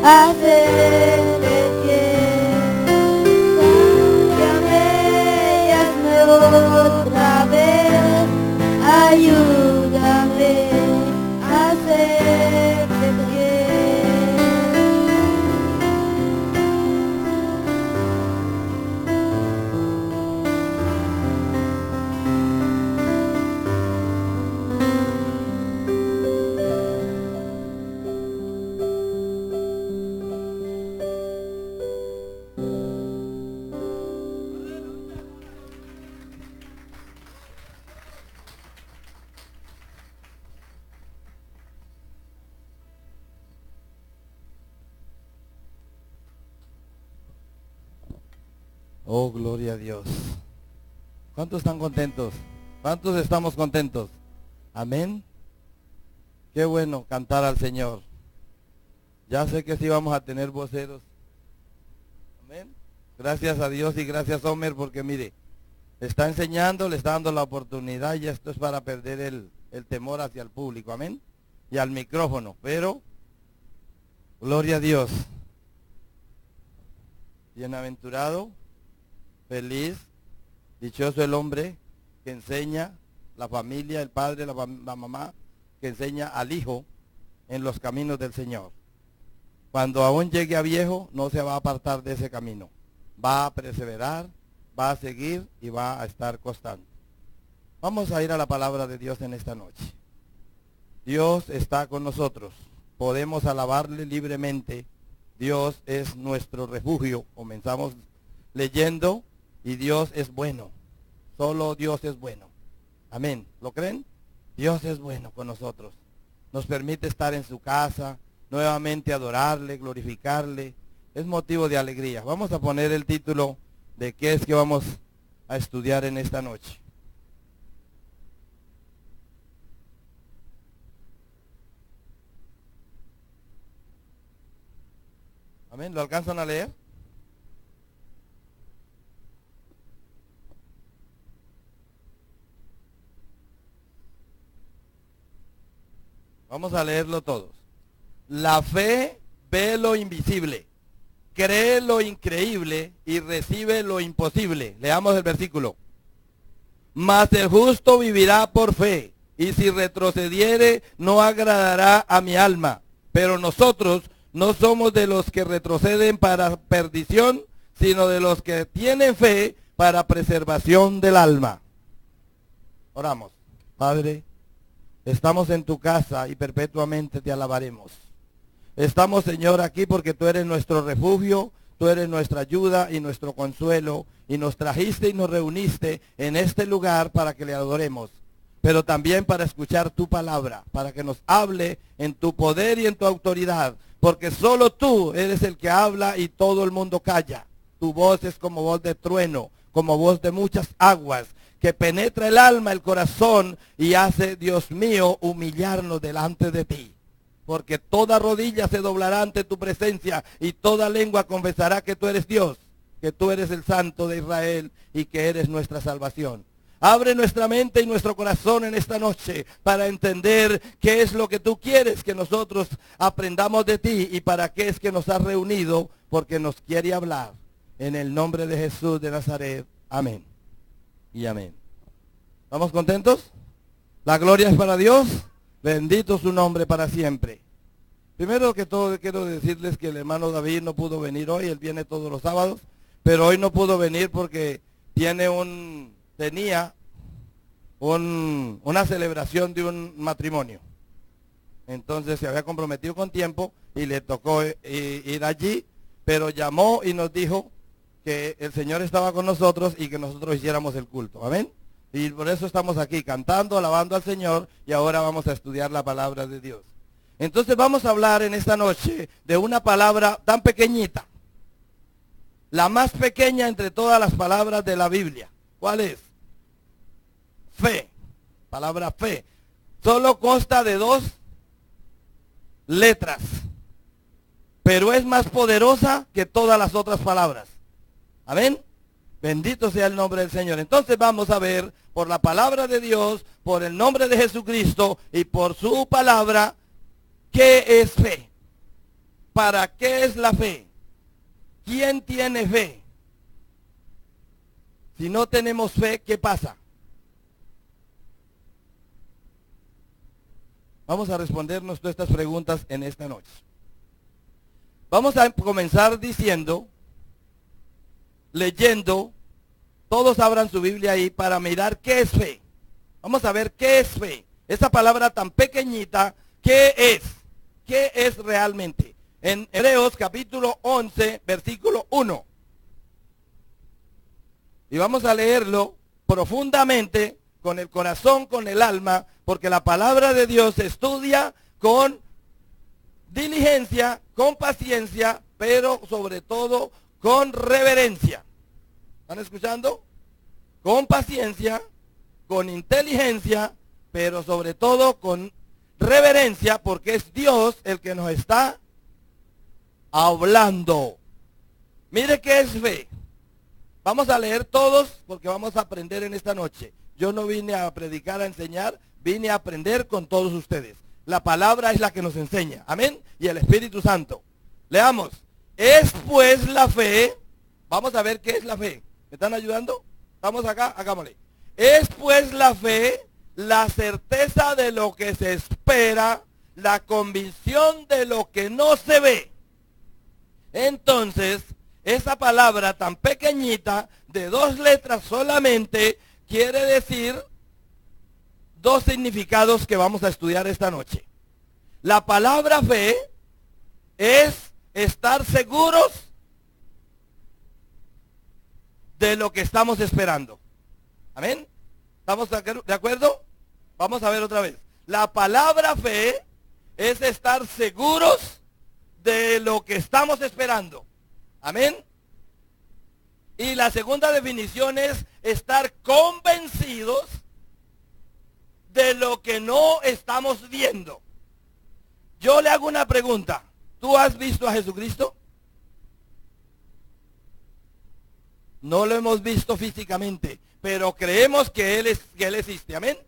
hacerte fiel. Sáciame y hazme otra vez, ayúdame a hacerte fiel. Oh, gloria a Dios. ¿Cuántos están contentos? ¿Cuántos estamos contentos? Amén. Qué bueno cantar al Señor. Ya sé que sí vamos a tener voceros. Amén. Gracias a Dios y gracias a Homer, porque mire, está enseñando, le está dando la oportunidad, y esto es para perder el temor hacia el público. Amén. Y al micrófono. Pero, gloria a Dios. Bienaventurado, feliz, dichoso el hombre que enseña, la familia, el padre, la mamá, que enseña al hijo en los caminos del Señor. Cuando aún llegue a viejo, no se va a apartar de ese camino. Va a perseverar, va a seguir y va a estar constante. Vamos a ir a la palabra de Dios en esta noche. Dios está con nosotros. Podemos alabarle libremente. Dios es nuestro refugio. Comenzamos leyendo, y Dios es bueno. Solo Dios es bueno. Amén. ¿Lo creen? Dios es bueno con nosotros. Nos permite estar en su casa, nuevamente adorarle, glorificarle. Es motivo de alegría. Vamos a poner el título de qué es que vamos a estudiar en esta noche. Amén. ¿Lo alcanzan a leer? Vamos a leerlo todos. La fe ve lo invisible, cree lo increíble y recibe lo imposible. Leamos el versículo. Mas el justo vivirá por fe, y si retrocediere no agradará a mi alma. Pero nosotros no somos de los que retroceden para perdición, sino de los que tienen fe para preservación del alma. Oramos. Padre, estamos en tu casa y perpetuamente te alabaremos. Estamos, Señor, aquí porque tú eres nuestro refugio, tú eres nuestra ayuda y nuestro consuelo, y nos trajiste y nos reuniste en este lugar para que le adoremos, pero también para escuchar tu palabra, para que nos hable en tu poder y en tu autoridad, porque solo tú eres el que habla y todo el mundo calla. Tu voz es como voz de trueno, como voz de muchas aguas, que penetra el alma, el corazón, y hace, Dios mío, humillarnos delante de ti. Porque toda rodilla se doblará ante tu presencia, y toda lengua confesará que tú eres Dios, que tú eres el Santo de Israel, y que eres nuestra salvación. Abre nuestra mente y nuestro corazón en esta noche para entender qué es lo que tú quieres que nosotros aprendamos de ti, y para qué es que nos has reunido, porque nos quiere hablar. En el nombre de Jesús de Nazaret. Amén. Y amén. ¿Estamos contentos? La gloria es para Dios. Bendito su nombre para siempre. Primero que todo quiero decirles que el hermano David no pudo venir hoy. Él viene todos los sábados, pero hoy no pudo venir porque tenía una celebración de un matrimonio. Entonces se había comprometido con tiempo y le tocó ir allí, pero llamó y nos dijo que el Señor estaba con nosotros y que nosotros hiciéramos el culto. Amén. Y por eso estamos aquí cantando, alabando al Señor, y ahora vamos a estudiar la palabra de Dios. Entonces vamos a hablar en esta noche de una palabra tan pequeñita, la más pequeña entre todas las palabras de la Biblia. ¿Cuál es? Fe. Palabra fe. Solo consta de 2 letras, pero es más poderosa que todas las otras palabras. Amén. Bendito sea el nombre del Señor. Entonces vamos a ver por la palabra de Dios, por el nombre de Jesucristo y por su palabra, ¿qué es fe? ¿para qué es la fe? ¿Quién tiene fe? Si no tenemos fe, ¿qué pasa? Vamos a respondernos todas estas preguntas en esta noche. Vamos a comenzar leyendo, todos abran su Biblia ahí para mirar qué es fe. Vamos a ver qué es fe. Esa palabra tan pequeñita, ¿qué es? ¿Qué es realmente? En Hebreos capítulo 11, versículo 1. Y vamos a leerlo profundamente, con el corazón, con el alma, porque la palabra de Dios se estudia con diligencia, con paciencia, pero sobre todo con reverencia. ¿Están escuchando? Con paciencia, con inteligencia, pero sobre todo con reverencia, porque es Dios el que nos está hablando. Mire qué es fe. Vamos a leer todos porque vamos a aprender en esta noche. Yo no vine a predicar, a enseñar, vine a aprender con todos ustedes. La palabra es la que nos enseña. Amén. Y el Espíritu Santo. Leamos. Es pues la fe. Vamos a ver qué es la fe. ¿Me están ayudando? ¿Estamos acá? Hagámosle. Es pues la fe, la certeza de lo que se espera, la convicción de lo que no se ve. Entonces, esa palabra tan pequeñita, de 2 letras solamente, quiere decir 2 significados que vamos a estudiar esta noche. La palabra fe es estar seguros de lo que estamos esperando. Amén. ¿Estamos de acuerdo? Vamos a ver otra vez. La palabra fe es estar seguros de lo que estamos esperando. Amén. Y la segunda definición es estar convencidos de lo que no estamos viendo. Yo le hago una pregunta. ¿Tú has visto a Jesucristo? No lo hemos visto físicamente, pero creemos que Él existe. Amén.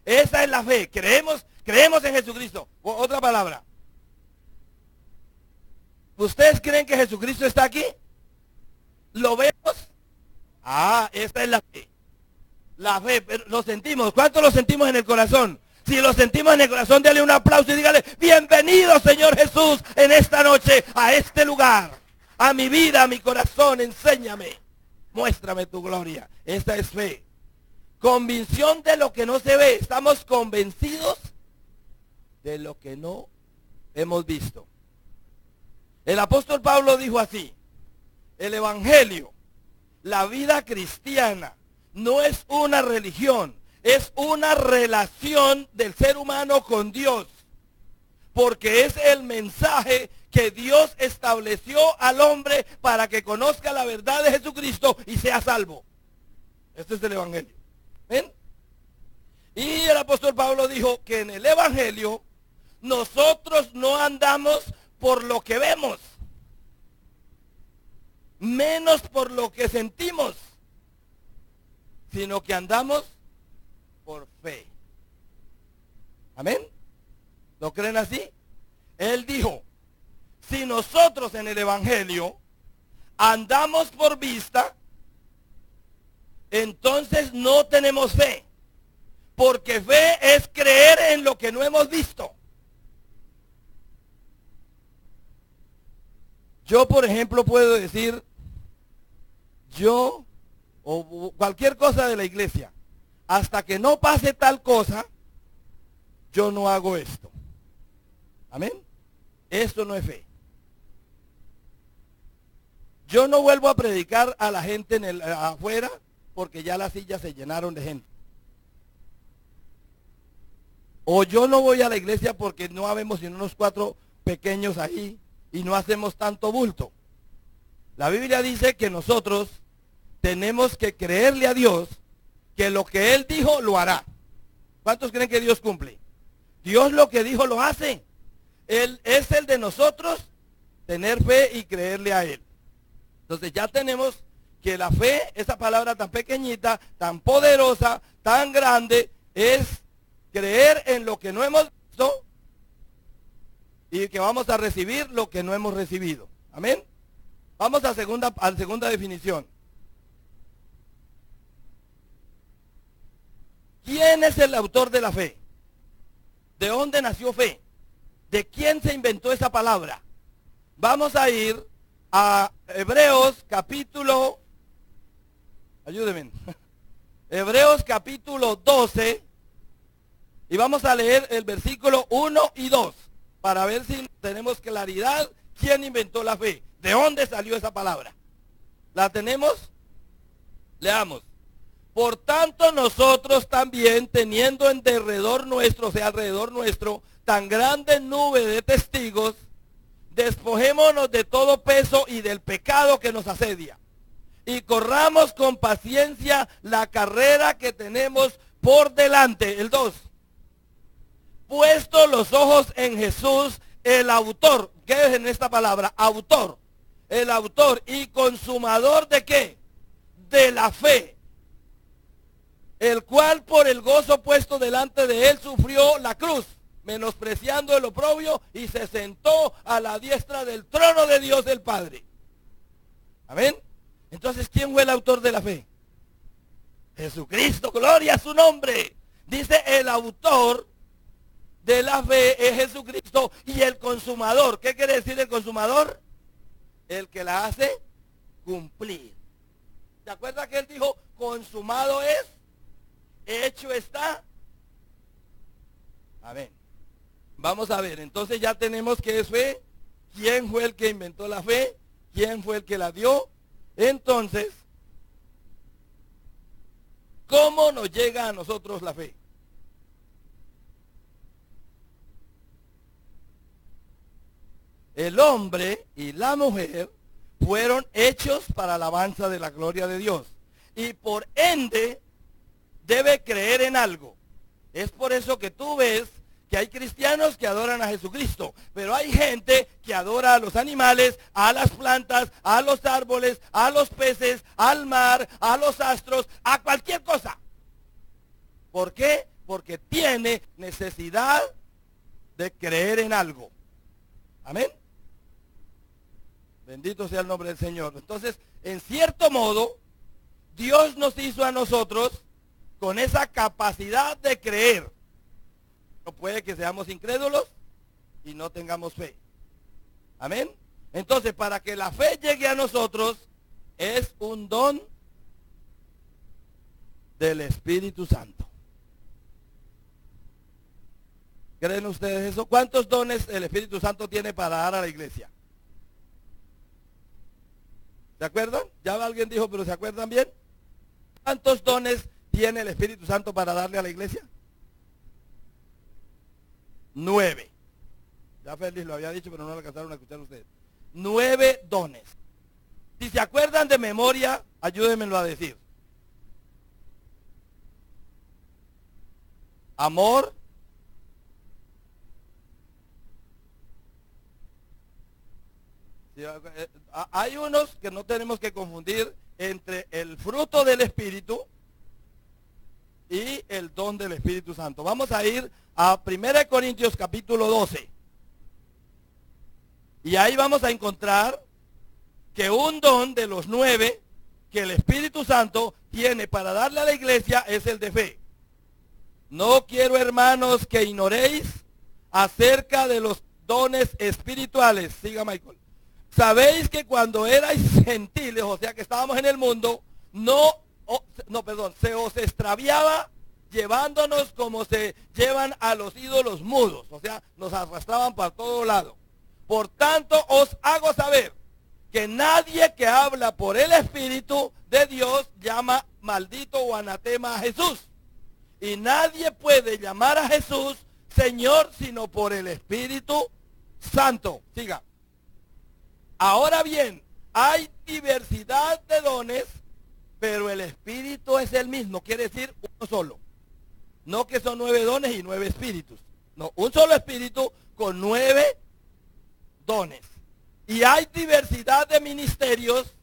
Esa es la fe. Creemos en Jesucristo. Otra palabra. ¿Ustedes creen que Jesucristo está aquí? ¿Lo vemos? Ah, esta es la fe. La fe, pero lo sentimos. ¿Cuánto lo sentimos en el corazón? Si lo sentimos en el corazón, dale un aplauso y dígale, bienvenido Señor Jesús en esta noche a este lugar, a mi vida, a mi corazón, enséñame, muéstrame tu gloria. Esta es fe. Convicción de lo que no se ve. Estamos convencidos de lo que no hemos visto. El apóstol Pablo dijo así: el evangelio, la vida cristiana, no es una religión, es una relación del ser humano con Dios, porque es el mensaje que Dios estableció al hombre para que conozca la verdad de Jesucristo y sea salvo. Este es el evangelio. ¿Ven? Y el apóstol Pablo dijo que en el evangelio nosotros no andamos por lo que vemos, menos por lo que sentimos, sino que andamos por fe. Amén. ¿Lo creen así? Él dijo, si nosotros en el evangelio andamos por vista, entonces no tenemos fe, porque fe es creer en lo que no hemos visto. Yo, por ejemplo, puedo decir, yo o cualquier cosa de la iglesia, hasta que no pase tal cosa, yo no hago esto. Amén. Esto no es fe. Yo no vuelvo a predicar a la gente afuera porque ya las sillas se llenaron de gente. O yo no voy a la iglesia porque no habemos sino unos 4 pequeños ahí y no hacemos tanto bulto. La Biblia dice que nosotros tenemos que creerle a Dios que lo que Él dijo lo hará. ¿Cuántos creen que Dios cumple? Dios lo que dijo lo hace. Él es el de nosotros tener fe y creerle a Él. Entonces ya tenemos que la fe, esa palabra tan pequeñita, tan poderosa, tan grande, es creer en lo que no hemos visto y que vamos a recibir lo que no hemos recibido. Amén. Vamos a la segunda definición. ¿Quién es el autor de la fe? ¿De dónde nació fe? ¿De quién se inventó esa palabra? Vamos a ir a Hebreos capítulo, ayúdenme, Hebreos capítulo 12, y vamos a leer el versículo 1 y 2, para ver si tenemos claridad quién inventó la fe, de dónde salió esa palabra. ¿La tenemos? Leamos. Por tanto nosotros también, teniendo en derredor nuestro, o sea, alrededor nuestro, tan grande nube de testigos, despojémonos de todo peso y del pecado que nos asedia, y corramos con paciencia la carrera que tenemos por delante. El 2. Puesto los ojos en Jesús, el autor. ¿Qué es en esta palabra? Autor. El autor y consumador ¿de qué? De la fe. El cual por el gozo puesto delante de él sufrió la cruz, menospreciando el oprobio, y se sentó a la diestra del trono de Dios el Padre. Amén. Entonces, ¿quién fue el autor de la fe? Jesucristo, gloria a su nombre. Dice, el autor de la fe es Jesucristo, y el consumador. ¿Qué quiere decir el consumador? El que la hace cumplir. ¿Se acuerda que él dijo, consumado es, hecho está? Amén. Vamos a ver, entonces ya tenemos qué es fe, quién fue el que inventó la fe, quién fue el que la dio. Entonces, ¿cómo nos llega a nosotros la fe? El hombre y la mujer fueron hechos para alabanza de la gloria de Dios, y por ende debe creer en algo. Es por eso que tú ves que hay cristianos que adoran a Jesucristo, pero hay gente que adora a los animales, a las plantas, a los árboles, a los peces, al mar, a los astros, a cualquier cosa. ¿Por qué? Porque tiene necesidad de creer en algo. Amén. Bendito sea el nombre del Señor. Entonces, en cierto modo, Dios nos hizo a nosotros con esa capacidad de creer. No puede que seamos incrédulos y no tengamos fe. Amén. Entonces, para que la fe llegue a nosotros, es un don del Espíritu Santo. ¿Creen ustedes eso? ¿Cuántos dones el Espíritu Santo tiene para dar a la iglesia? ¿Se acuerdan? Ya alguien dijo, pero ¿se acuerdan bien? ¿Cuántos dones tiene el Espíritu Santo para darle a la iglesia? 9. Ya Félix lo había dicho, pero no lo alcanzaron a escuchar ustedes. 9 dones. Si se acuerdan de memoria, ayúdenmelo a decir. Amor. Hay unos que no tenemos que confundir entre el fruto del Espíritu y el don del Espíritu Santo. Vamos a ir a 1 Corintios capítulo 12. Y ahí vamos a encontrar que un don de los 9 que el Espíritu Santo tiene para darle a la iglesia es el de fe. No quiero, hermanos, que ignoréis acerca de los dones espirituales. Siga, Michael. Sabéis que cuando erais gentiles, o sea que estábamos en el mundo, se os extraviaba llevándonos como se llevan a los ídolos mudos. O sea, nos arrastraban para todo lado. Por tanto, os hago saber que nadie que habla por el Espíritu de Dios llama maldito o anatema a Jesús. Y nadie puede llamar a Jesús Señor sino por el Espíritu Santo. Siga. Ahora bien, hay diversidad de dones, pero el Espíritu es el mismo, quiere decir uno solo. No que son 9 dones y 9 espíritus. No, un solo espíritu con 9 dones. Y hay diversidad de ministerios,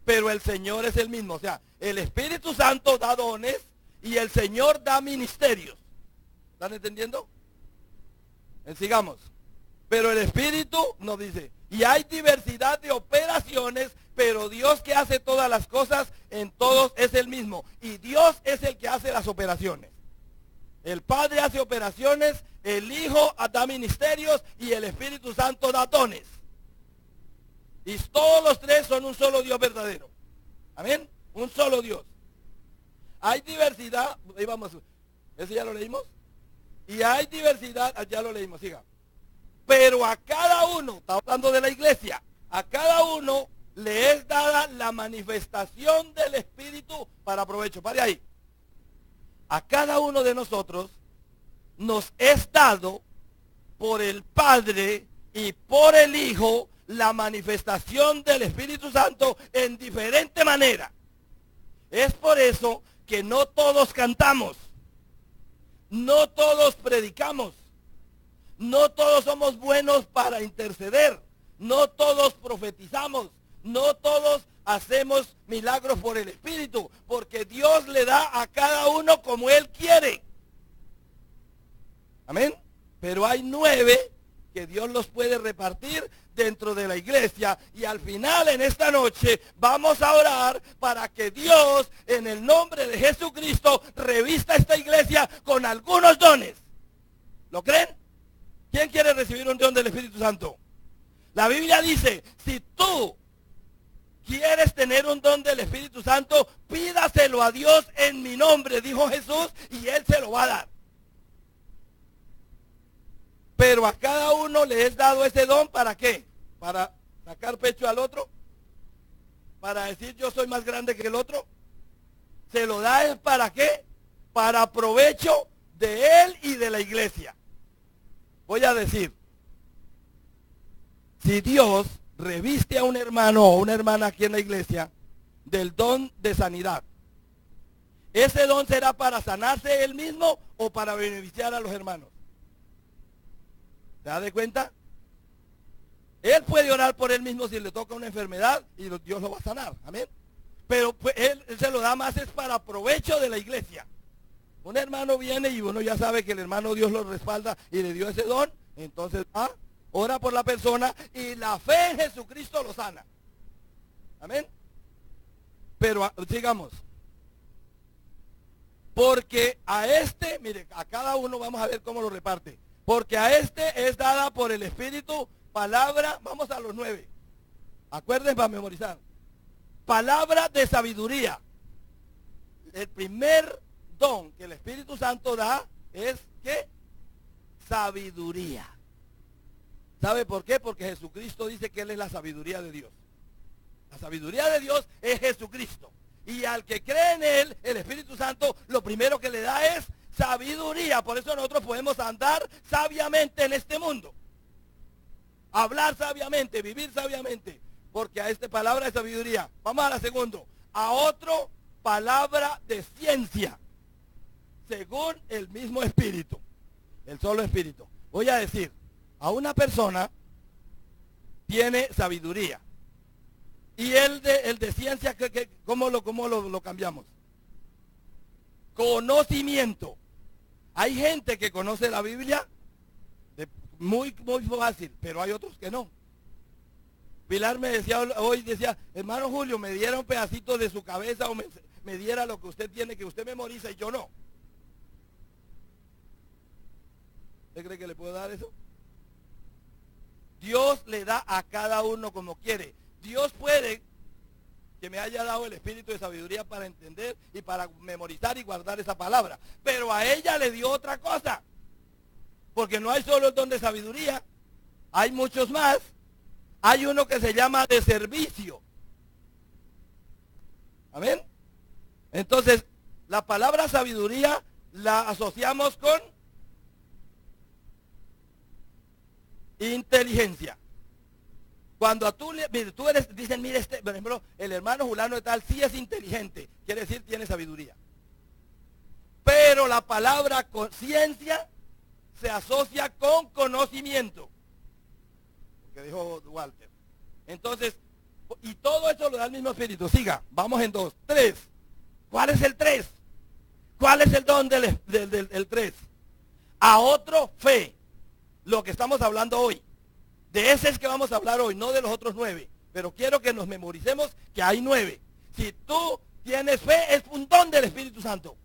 pero el Señor es el mismo. O sea, el Espíritu Santo da dones y el Señor da ministerios. ¿Están entendiendo? Sigamos. Pero el Espíritu nos dice, y hay diversidad de operaciones, pero Dios que hace todas las cosas en todos es el mismo. Y Dios es el que hace las operaciones. El Padre hace operaciones, el Hijo da ministerios y el Espíritu Santo da dones. Y todos los tres son un solo Dios verdadero. Amén. Un solo Dios. Hay diversidad. Ahí vamos. ¿Ese ya lo leímos? Y hay diversidad. Ya lo leímos, siga. Pero a cada uno, está hablando de la iglesia, a cada uno le es dada la manifestación del Espíritu para provecho. Pare ahí. A cada uno de nosotros nos es dado por el Padre y por el Hijo la manifestación del Espíritu Santo en diferente manera. Es por eso que no todos cantamos, no todos predicamos, no todos somos buenos para interceder, no todos profetizamos, no todos hacemos milagros por el Espíritu, porque Dios le da a cada uno como Él quiere. Amén. Pero hay 9 que Dios los puede repartir dentro de la iglesia, y al final en esta noche vamos a orar para que Dios en el nombre de Jesucristo revista esta iglesia con algunos dones. ¿Lo creen? ¿Quién quiere recibir un don del Espíritu Santo? La Biblia dice, si tú quieres tener un don del Espíritu Santo, pídaselo a Dios en mi nombre, dijo Jesús, y Él se lo va a dar. Pero a cada uno le es dado ese don, ¿para qué? ¿Para sacar pecho al otro? ¿Para decir yo soy más grande que el otro? Se lo da es ¿para qué? Para provecho de él y de la iglesia. Voy a decir, si Dios reviste a un hermano o una hermana aquí en la iglesia del don de sanidad, ¿ese don será para sanarse él mismo o para beneficiar a los hermanos? ¿Se da de cuenta? Él puede orar por él mismo si le toca una enfermedad y Dios lo va a sanar. Amén. Pero pues, él se lo da más es para provecho de la iglesia. Un hermano viene y uno ya sabe que el hermano Dios lo respalda y le dio ese don. Entonces ora por la persona y la fe en Jesucristo lo sana. Amén. Pero sigamos. Porque a este, mire, a cada uno vamos a ver cómo lo reparte. Porque a este es dada por el Espíritu palabra, vamos a los 9. Acuérdense para memorizar. Palabra de sabiduría. El primer don que el Espíritu Santo da es ¿qué? Sabiduría. ¿Sabe por qué? Porque Jesucristo dice que Él es la sabiduría de Dios. La sabiduría de Dios es Jesucristo. Y al que cree en Él, el Espíritu Santo, lo primero que le da es sabiduría. Por eso nosotros podemos andar sabiamente en este mundo. Hablar sabiamente, vivir sabiamente. Porque a esta palabra de sabiduría. Vamos a la segunda. A otro, palabra de ciencia. Según el mismo Espíritu. El solo Espíritu. Voy a decir, a una persona tiene sabiduría. Y el de ciencia, ¿cómo lo cambiamos? Conocimiento. Hay gente que conoce la Biblia muy fácil, pero hay otros que no. Pilar me decía hoy, hermano Julio, me diera un pedacito de su cabeza o me diera lo que usted tiene, que usted memoriza y yo no. ¿Usted cree que le puedo dar eso? Dios le da a cada uno como quiere. Dios puede que me haya dado el espíritu de sabiduría para entender y para memorizar y guardar esa palabra. Pero a ella le dio otra cosa. Porque no hay solo el don de sabiduría, hay muchos más. Hay uno que se llama de servicio. Amén. Entonces, la palabra sabiduría la asociamos con inteligencia. Cuando a tú eres, dicen, mire, por ejemplo, el hermano fulano de tal sí es inteligente, quiere decir tiene sabiduría. Pero la palabra conciencia se asocia con conocimiento, que dijo Walter. Entonces, y todo eso lo da el mismo Espíritu. Siga, vamos en 2. 3. ¿Cuál es el 3? ¿Cuál es el don del 3? A otro, fe. Lo que estamos hablando hoy. De ese es que vamos a hablar hoy, no de los otros 9. Pero quiero que nos memoricemos que hay 9. Si tú tienes fe, es un don del Espíritu Santo.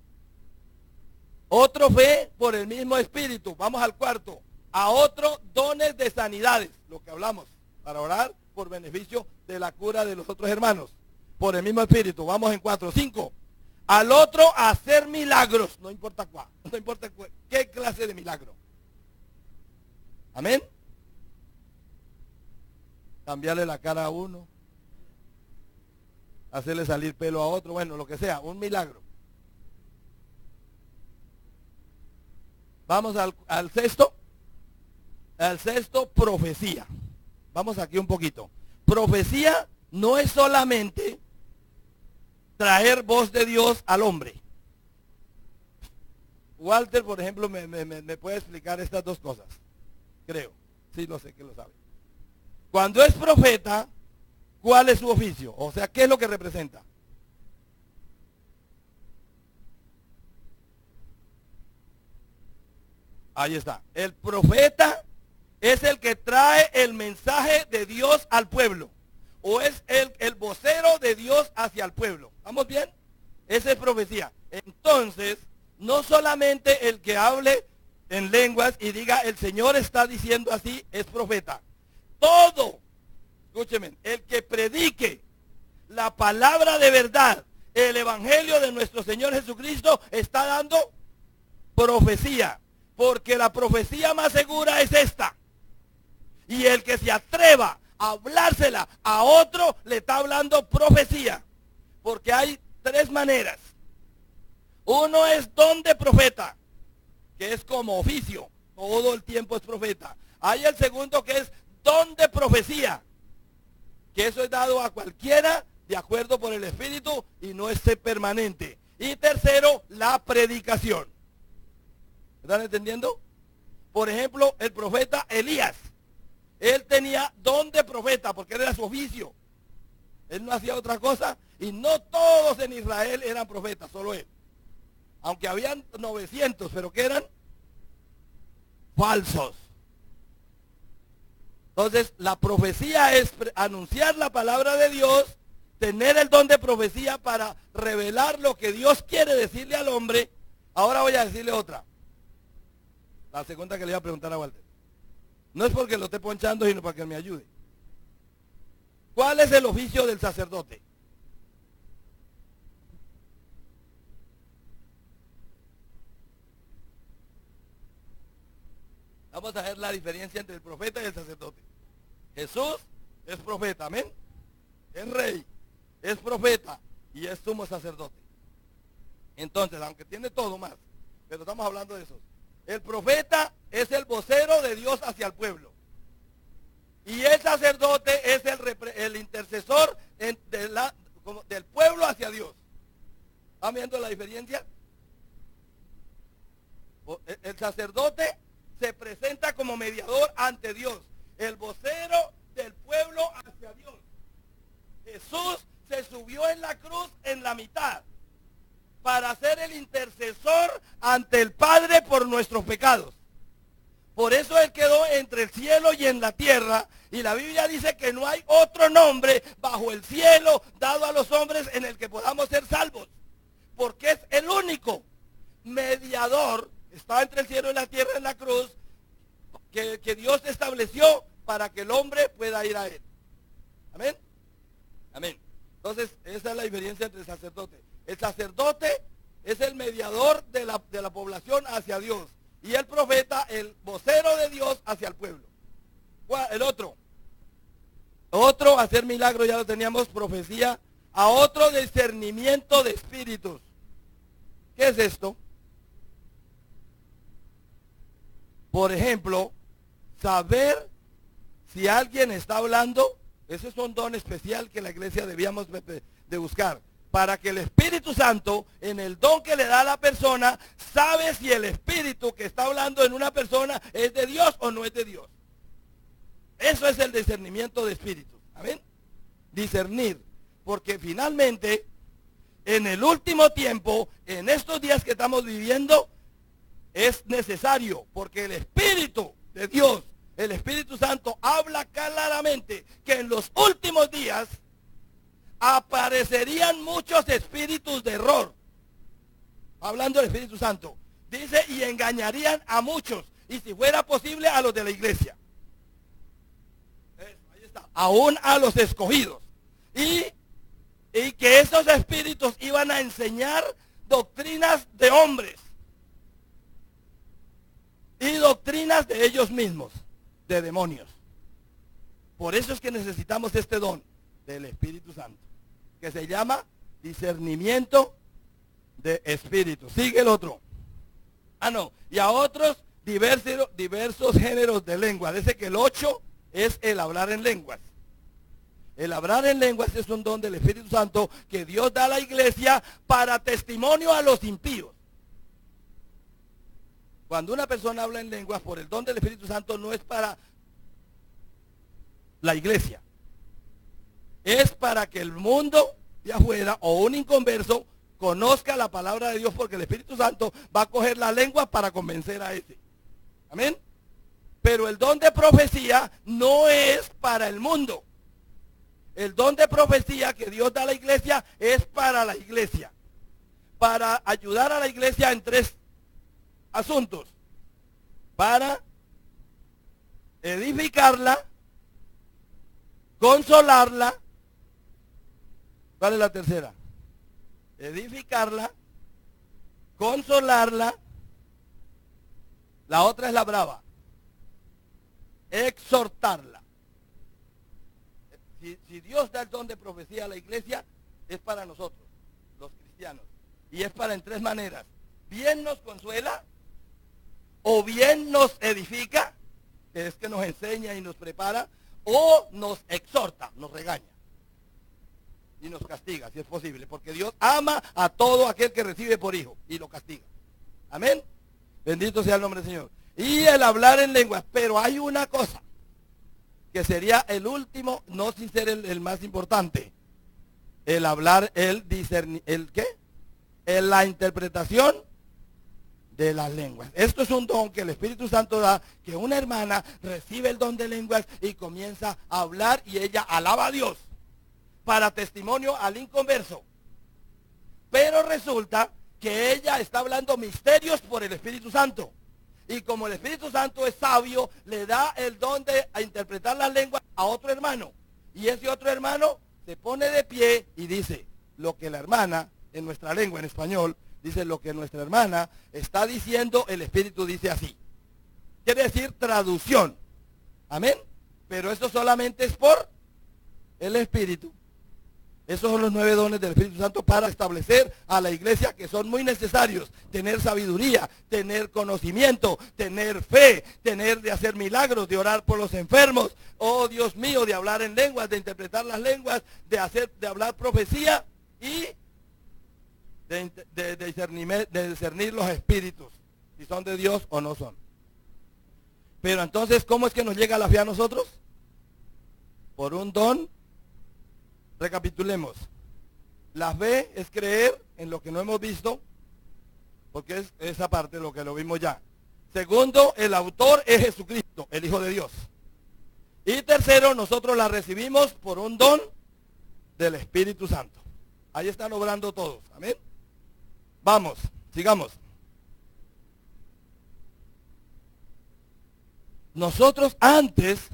Otro, fe por el mismo Espíritu. Vamos al cuarto. A otro, dones de sanidades, lo que hablamos, para orar por beneficio de la cura de los otros hermanos. Por el mismo Espíritu. Vamos en 4. 5. Al otro, hacer milagros. No importa cuál. No importa qué clase de milagro. Amén. Cambiarle la cara a uno. Hacerle salir pelo a otro. Bueno, lo que sea. Un milagro. Vamos al sexto. Al sexto, profecía. Vamos aquí un poquito. Profecía no es solamente traer voz de Dios al hombre. Walter, por ejemplo, me puede explicar estas dos cosas. Creo. Sí, lo sé que lo sabe. Cuando es profeta, ¿cuál es su oficio? O sea, ¿qué es lo que representa? Ahí está. El profeta es el que trae el mensaje de Dios al pueblo. O es el vocero de Dios hacia el pueblo. ¿Estamos bien? Esa es profecía. Entonces, no solamente el que hable en lenguas y diga el Señor está diciendo así es profeta. Todo, escúcheme, el que predique la palabra de verdad, el evangelio de nuestro Señor Jesucristo está dando profecía. Porque la profecía más segura es esta. Y el que se atreva a hablársela a otro, le está hablando profecía. Porque hay 3 maneras. Uno es don de profeta, que es como oficio. Todo el tiempo es profeta. Hay el segundo que es don de profecía, que eso es dado a cualquiera de acuerdo por el Espíritu y no es permanente. Y tercero, la predicación. ¿Están entendiendo? Por ejemplo, el profeta Elías. Él tenía don de profeta porque era su oficio. Él no hacía otra cosa. Y no todos en Israel eran profetas, solo él. Aunque habían 900, pero que eran falsos. Entonces, la profecía es anunciar la palabra de Dios, tener el don de profecía para revelar lo que Dios quiere decirle al hombre. Ahora voy a decirle otra. La segunda que le iba a preguntar a Walter. No es porque lo esté ponchando, sino para que me ayude. ¿Cuál es el oficio del sacerdote? Vamos a ver la diferencia entre el profeta y el sacerdote. Jesús es profeta, amén. Es rey, es profeta y es sumo sacerdote. Entonces, aunque tiene todo más, pero estamos hablando de eso. El profeta es el vocero de Dios hacia el pueblo. Y el sacerdote es el intercesor del pueblo hacia Dios. ¿Están viendo la diferencia? El sacerdote se presenta como mediador ante Dios. El vocero del pueblo hacia Dios. Jesús se subió en la cruz en la mitad para ser el intercesor ante el Padre por nuestros pecados. Por eso Él quedó entre el cielo y en la tierra. Y la Biblia dice que no hay otro nombre bajo el cielo dado a los hombres en el que podamos ser salvos. Porque es el único mediador, está entre el cielo y la tierra en la cruz, que Dios estableció para que el hombre pueda ir a Él. Amén. Amén. Entonces, esa es la diferencia entre el sacerdote. El sacerdote es el mediador de la población hacia Dios. Y el profeta, el vocero de Dios hacia el pueblo. El otro. Otro, hacer milagros, ya lo teníamos, profecía. A otro, discernimiento de espíritus. ¿Qué es esto? Por ejemplo, saber si alguien está hablando. Ese es un don especial que la iglesia debíamos de buscar. Para que el Espíritu Santo, en el don que le da a la persona, sabe si el Espíritu que está hablando en una persona es de Dios o no es de Dios. Eso es el discernimiento de espíritus. ¿Amén? Discernir. Porque finalmente, en el último tiempo, en estos días que estamos viviendo, es necesario. Porque el Espíritu de Dios el Espíritu Santo habla claramente que en los últimos días aparecerían muchos espíritus de error. Hablando del Espíritu Santo. Dice, y engañarían a muchos. Y si fuera posible, a los de la iglesia. Eso, ahí está. Aún a los escogidos. Y que esos espíritus iban a enseñar doctrinas de hombres. Y doctrinas de ellos mismos. De demonios. Por eso es que necesitamos este don del Espíritu Santo. Que se llama discernimiento de espíritu. Sigue el otro. Y a otros diversos géneros de lengua. Dice que el 8 es el hablar en lenguas. El hablar en lenguas es un don del Espíritu Santo que Dios da a la iglesia para testimonio a los impíos. Cuando una persona habla en lenguas por el don del Espíritu Santo, no es para la iglesia. Es para que el mundo de afuera o un inconverso conozca la palabra de Dios, porque el Espíritu Santo va a coger la lengua para convencer a ese. Amén. Pero el don de profecía no es para el mundo. El don de profecía que Dios da a la iglesia es para la iglesia. Para ayudar a la iglesia en 3 asuntos. Para edificarla, consolarla. ¿Cuál es la tercera? Edificarla, consolarla. La otra es la brava. Exhortarla. Si Dios da el don de profecía a la iglesia, es para nosotros, los cristianos. Y es para en 3 maneras. Bien nos consuela, o bien nos edifica, que es que nos enseña y nos prepara, o nos exhorta, nos regaña. Y nos castiga, si es posible, porque Dios ama a todo aquel que recibe por hijo y lo castiga. Amén. Bendito sea el nombre del Señor. Y el hablar en lenguas. Pero hay una cosa que sería el último, no sin ser el más importante. El hablar, el discernir, la interpretación de las lenguas. Esto es un don que el Espíritu Santo da, que una hermana recibe el don de lenguas y comienza a hablar y ella alaba a Dios para testimonio al inconverso. Pero resulta que ella está hablando misterios por el Espíritu Santo. Y como el Espíritu Santo es sabio, le da el don de interpretar las lenguas a otro hermano. Y ese otro hermano se pone de pie y dice lo que la hermana, en nuestra lengua, en español, dice lo que nuestra hermana está diciendo, el Espíritu dice así. Quiere decir traducción. Amén. Pero eso solamente es por el Espíritu. Esos son los 9 dones del Espíritu Santo para establecer a la iglesia, que son muy necesarios. Tener sabiduría, tener conocimiento, tener fe, tener de hacer milagros, de orar por los enfermos. Oh Dios mío, de hablar en lenguas, de interpretar las lenguas, de hablar profecía y de discernir los espíritus, si son de Dios o no son. Pero entonces, ¿cómo es que nos llega la fe a nosotros? Por un don. Recapitulemos. La fe es creer en lo que no hemos visto, porque es esa parte de lo que lo vimos ya. Segundo, el autor es Jesucristo, el Hijo de Dios. Y tercero, nosotros la recibimos por un don del Espíritu Santo. Ahí están obrando todos. Amén. Vamos, sigamos. Nosotros antes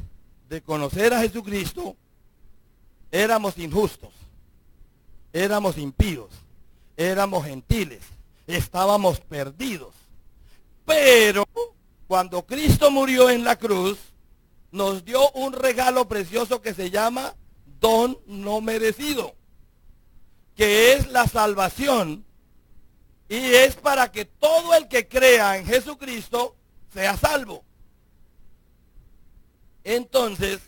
de conocer a Jesucristo, éramos injustos, éramos impíos, éramos gentiles, estábamos perdidos. Pero cuando Cristo murió en la cruz, nos dio un regalo precioso que se llama don no merecido, que es la salvación, y es para que todo el que crea en Jesucristo sea salvo. Entonces,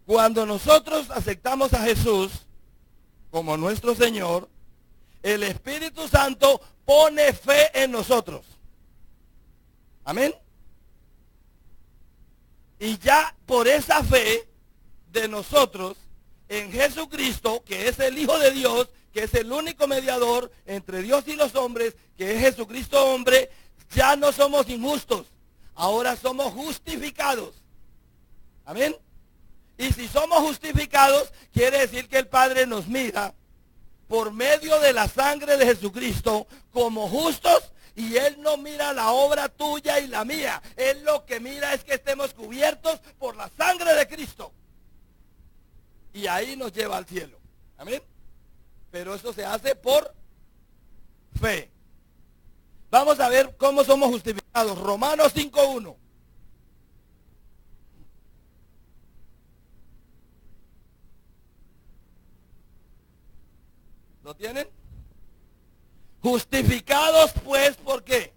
cuando nosotros aceptamos a Jesús como nuestro Señor, el Espíritu Santo pone fe en nosotros. Amén. Y ya por esa fe de nosotros en Jesucristo, que es el Hijo de Dios, que es el único mediador entre Dios y los hombres, que es Jesucristo hombre, ya no somos injustos. Ahora somos justificados. Amén. Y si somos justificados, quiere decir que el Padre nos mira por medio de la sangre de Jesucristo como justos, y Él no mira la obra tuya y la mía. Él lo que mira es que estemos cubiertos por la sangre de Cristo. Y ahí nos lleva al cielo. Amén. Pero eso se hace por fe. Vamos a ver cómo somos justificados. Romanos 5:1. ¿Lo tienen? Justificados pues, ¿por qué?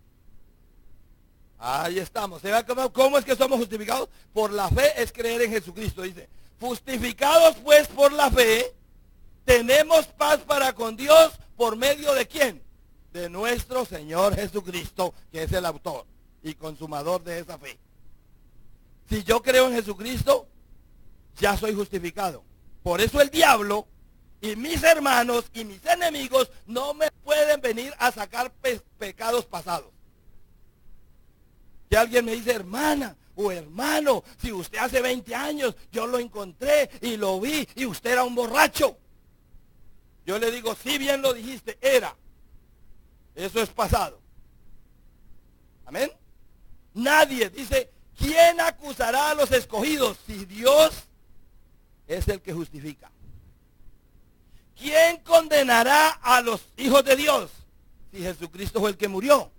Ahí estamos. ¿Se ve cómo es que somos justificados? Por la fe es creer en Jesucristo. Dice, justificados pues por la fe, tenemos paz para con Dios, ¿por medio de quién? De nuestro Señor Jesucristo, que es el autor y consumador de esa fe. Si yo creo en Jesucristo, ya soy justificado. Por eso el diablo y mis hermanos y mis enemigos no me pueden venir a sacar pecados pasados. Si alguien me dice, hermana o hermano, si usted hace 20 años, yo lo encontré y lo vi y usted era un borracho. Yo le digo, sí, bien lo dijiste, era. Eso es pasado. Amén. Nadie dice, ¿quién acusará a los escogidos si Dios es el que justifica? ¿Quién condenará a los hijos de Dios si Jesucristo fue el que murió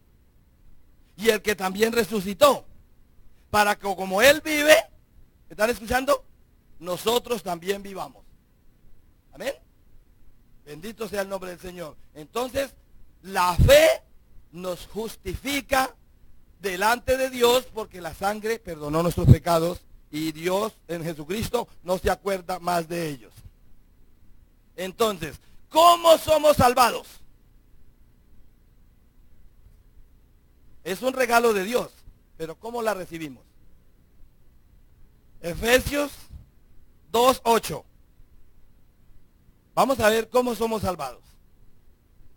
y el que también resucitó? Para que como Él vive, ¿están escuchando? Nosotros también vivamos. Amén. Bendito sea el nombre del Señor. Entonces, la fe nos justifica delante de Dios porque la sangre perdonó nuestros pecados y Dios en Jesucristo no se acuerda más de ellos. Entonces, ¿cómo somos salvados? Es un regalo de Dios, pero ¿cómo la recibimos? Efesios 2:8. Vamos a ver cómo somos salvados.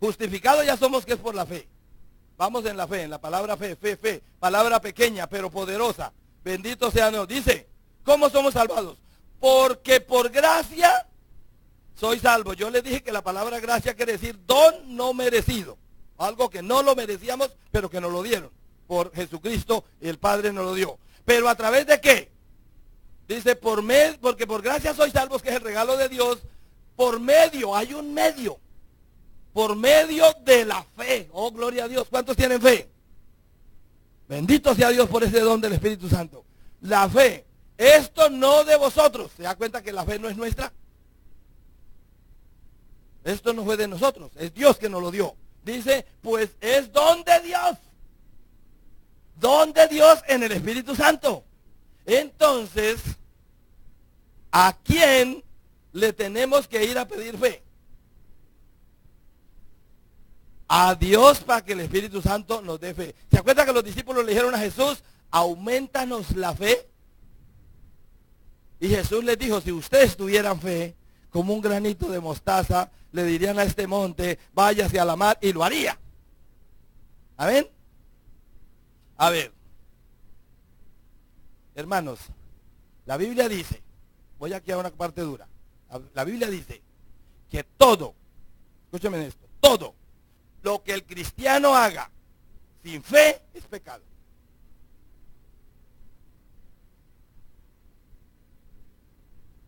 Justificados ya somos, que es por la fe. Vamos en la fe, en la palabra fe, fe. Palabra pequeña, pero poderosa. Bendito sea Dios. Dice, ¿cómo somos salvados? Porque por gracia soy salvo. Yo les dije que la palabra gracia quiere decir don no merecido. Algo que no lo merecíamos, pero que nos lo dieron. Por Jesucristo, el Padre nos lo dio. ¿Pero a través de qué? Dice, porque por gracia sois salvos, que es el regalo de Dios. Por medio, hay un medio. Por medio de la fe. Oh, gloria a Dios. ¿Cuántos tienen fe? Bendito sea Dios por ese don del Espíritu Santo. La fe. Esto no de vosotros. ¿Se da cuenta que la fe no es nuestra? Esto no fue de nosotros. Es Dios que nos lo dio. Dice, pues es don de Dios. Don de Dios en el Espíritu Santo. Entonces, ¿a quién le tenemos que ir a pedir fe? A Dios, para que el Espíritu Santo nos dé fe. ¿Se acuerdan que los discípulos le dijeron a Jesús, aumentanos la fe? Y Jesús les dijo, si ustedes tuvieran fe, como un granito de mostaza, le dirían a este monte, váyase a la mar, y lo haría. ¿Amén? A ver, hermanos, la Biblia dice, voy aquí a una parte dura, la Biblia dice que todo, escúchame esto, todo lo que el cristiano haga sin fe es pecado.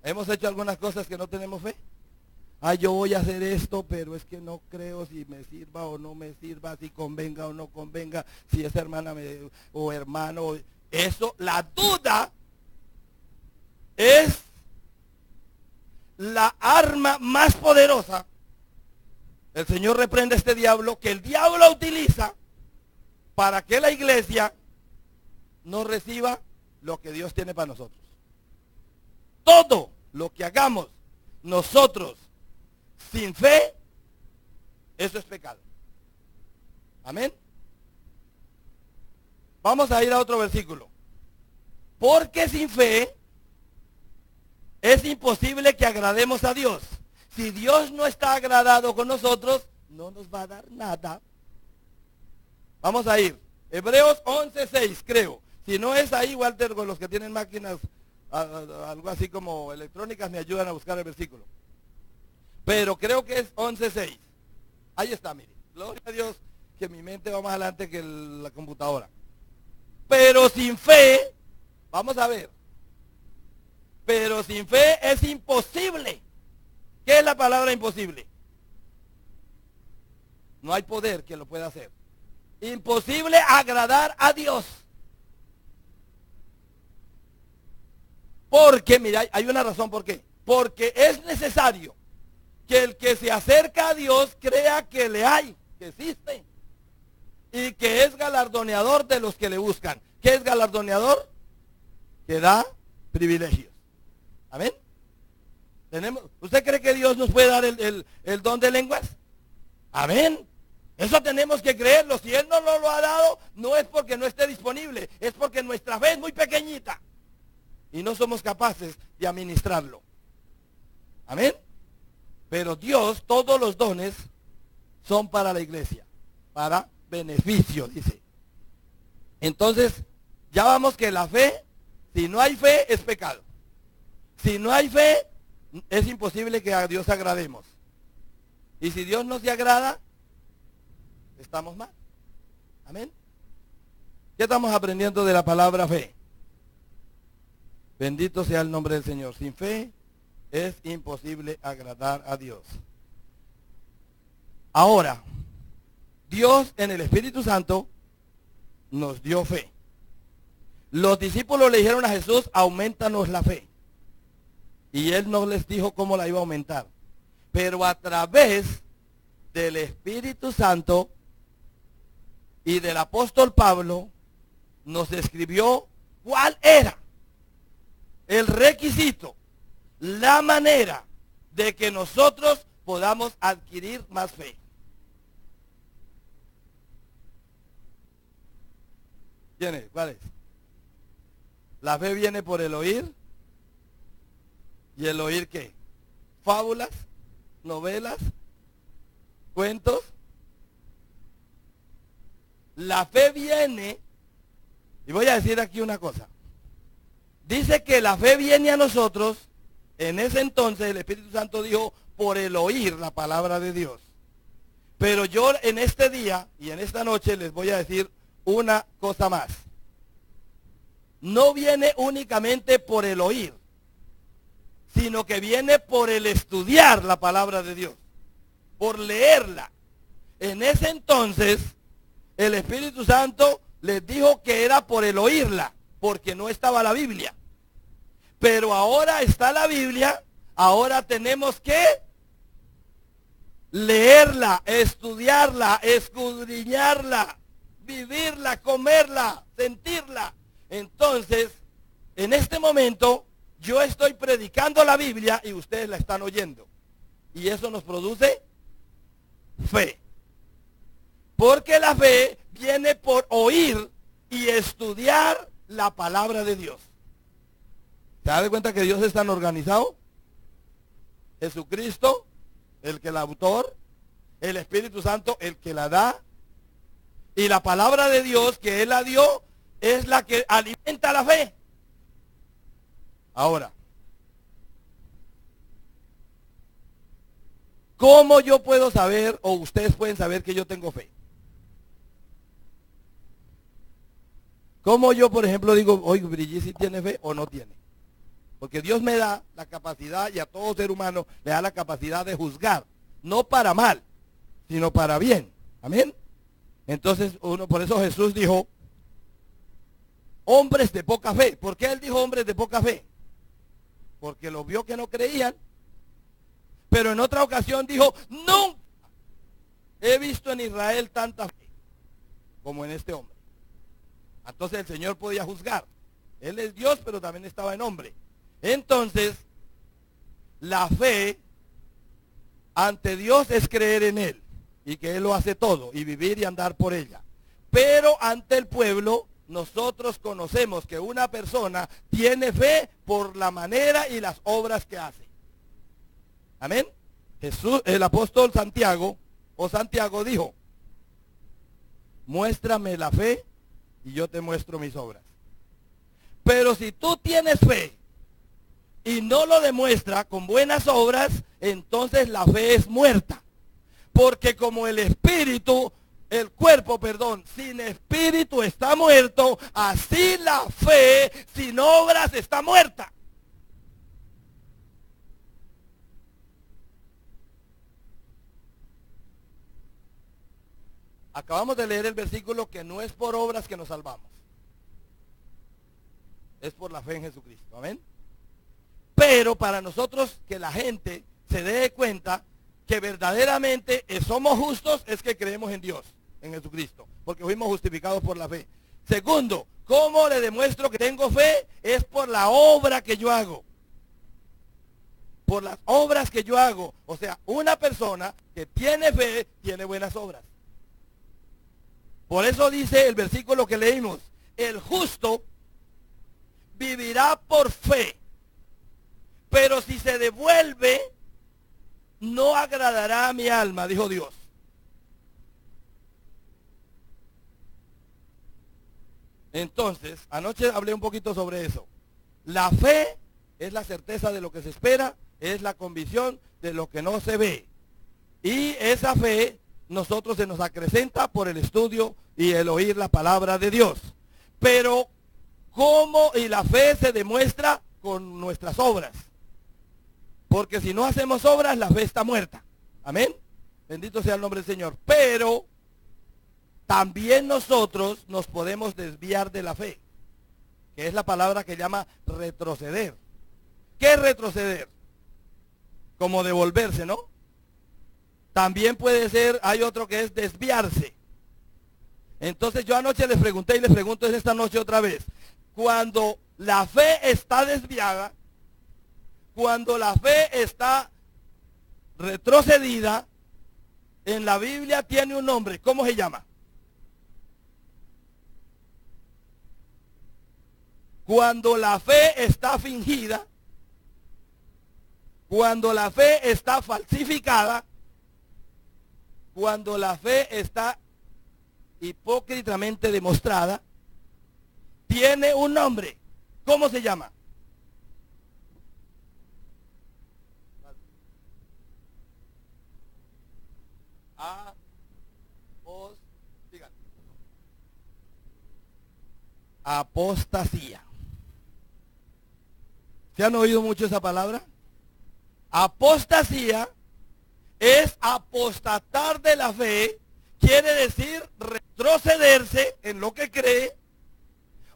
¿Hemos hecho algunas cosas que no tenemos fe? Ay, yo voy a hacer esto, pero es que no creo si me sirva o no me sirva, si convenga o no convenga, si es hermana o hermano. Eso, la duda es la arma más poderosa. El Señor reprende a este diablo, que el diablo utiliza para que la iglesia no reciba lo que Dios tiene para nosotros. Todo lo que hagamos nosotros sin fe, eso es pecado. Amén. Vamos a ir a otro versículo. Porque sin fe es imposible que agrademos a Dios. Si Dios no está agradado con nosotros, no nos va a dar nada. Vamos a ir. Hebreos 11:6, creo. Si no es ahí, Walter, con los que tienen máquinas, algo así como electrónicas, me ayudan a buscar el versículo. Pero creo que es 11:6. Ahí está, mire. Gloria a Dios que mi mente va más adelante que la computadora. Pero sin fe, vamos a ver. Pero sin fe es imposible. ¿Qué es la palabra imposible? No hay poder que lo pueda hacer. Imposible agradar a Dios. Porque, mira, hay una razón por qué. Porque es necesario que el que se acerca a Dios crea que le hay, que existe. Y que es galardoneador de los que le buscan. ¿Qué es galardoneador? Que da privilegios. Amén. ¿Usted cree que Dios nos puede dar el don de lenguas? Amén. Eso tenemos que creerlo. Si Él no nos lo ha dado, no es porque no esté disponible, es porque nuestra fe es muy pequeñita y no somos capaces de administrarlo. Amén. Pero Dios, todos los dones son para la iglesia, para beneficio, dice. Entonces, ya vamos que la fe, si no hay fe, es pecado. Si no hay fe, es imposible que a Dios agrademos. Y si Dios no se agrada, estamos mal. Amén. ¿Qué estamos aprendiendo de la palabra fe? Bendito sea el nombre del Señor. Sin fe es imposible agradar a Dios. Ahora, Dios en el Espíritu Santo nos dio fe. Los discípulos le dijeron a Jesús, aumentanos la fe. Y Él no les dijo cómo la iba a aumentar. Pero a través del Espíritu Santo y del apóstol Pablo, nos escribió cuál era el requisito, la manera de que nosotros podamos adquirir más fe. ¿Quién es? ¿Cuál es? La fe viene por el oír. ¿Y el oír qué? Fábulas, novelas, cuentos. La fe viene, y voy a decir aquí una cosa. Dice que la fe viene a nosotros, en ese entonces el Espíritu Santo dijo, por el oír la palabra de Dios. Pero yo en este día y en esta noche les voy a decir una cosa más. No viene únicamente por el oír, sino que viene por el estudiar la palabra de Dios, por leerla. En ese entonces, el Espíritu Santo les dijo que era por el oírla, porque no estaba la Biblia. Pero ahora está la Biblia, ahora tenemos que leerla, estudiarla, escudriñarla, vivirla, comerla, sentirla. Entonces, en este momento, yo estoy predicando la Biblia y ustedes la están oyendo. Y eso nos produce fe. Porque la fe viene por oír y estudiar la palabra de Dios. ¿Se da cuenta que Dios es tan organizado? Jesucristo, el que el autor, el Espíritu Santo, el que la da. Y la palabra de Dios que Él la dio es la que alimenta la fe. Ahora, ¿cómo yo puedo saber, o ustedes pueden saber que yo tengo fe? ¿Cómo yo, por ejemplo, digo, oye, Brigitte, si tiene fe o no tiene? Porque Dios me da la capacidad, y a todo ser humano le da la capacidad de juzgar, no para mal, sino para bien. Amén. Entonces, por eso Jesús dijo, hombres de poca fe. ¿Por qué Él dijo hombres de poca fe? Porque lo vio que no creían. Pero en otra ocasión dijo, nunca he visto en Israel tanta fe como en este hombre. Entonces el Señor podía juzgar. Él es Dios, pero también estaba en hombre. Entonces, la fe ante Dios es creer en Él y que Él lo hace todo y vivir y andar por ella. Pero ante el pueblo, nosotros conocemos que una persona tiene fe por la manera y las obras que hace. Amén. Jesús, el apóstol Santiago, Santiago dijo, muéstrame la fe y yo te muestro mis obras. Pero si tú tienes fe y no lo demuestra con buenas obras, entonces la fe es muerta. Porque como el cuerpo, sin espíritu está muerto, así la fe sin obras está muerta. Acabamos de leer el versículo que no es por obras que nos salvamos. Es por la fe en Jesucristo. Amén. Pero para nosotros, que la gente se dé cuenta que verdaderamente somos justos, es que creemos en Dios, en Jesucristo, porque fuimos justificados por la fe. Segundo, ¿cómo le demuestro que tengo fe? Es por la obra que yo hago. Por las obras que yo hago. O sea, una persona que tiene fe, tiene buenas obras. Por eso dice el versículo que leímos: el justo vivirá por fe, pero si se devuelve, no agradará a mi alma, dijo Dios. Entonces, anoche hablé un poquito sobre eso. La fe es la certeza de lo que se espera, es la convicción de lo que no se ve. Y esa fe nosotros se nos acrecenta por el estudio y el oír la palabra de Dios. Pero ¿cómo? Y la fe se demuestra con nuestras obras. Porque si no hacemos obras, la fe está muerta. Amén. Bendito sea el nombre del Señor. Pero también nosotros nos podemos desviar de la fe, que es la palabra que llama retroceder. ¿Qué es retroceder? Como devolverse, ¿no? También puede ser, hay otro que es desviarse. Entonces yo anoche les pregunté y les pregunto esta noche otra vez. Cuando la fe está desviada, cuando la fe está retrocedida, en la Biblia tiene un nombre. ¿Cómo se llama? Cuando la fe está fingida, cuando la fe está falsificada, cuando la fe está hipócritamente demostrada, tiene un nombre. ¿Cómo se llama? Apostasía. ¿Se han oído mucho esa palabra? Apostasía es apostatar de la fe, quiere decir retrocederse en lo que cree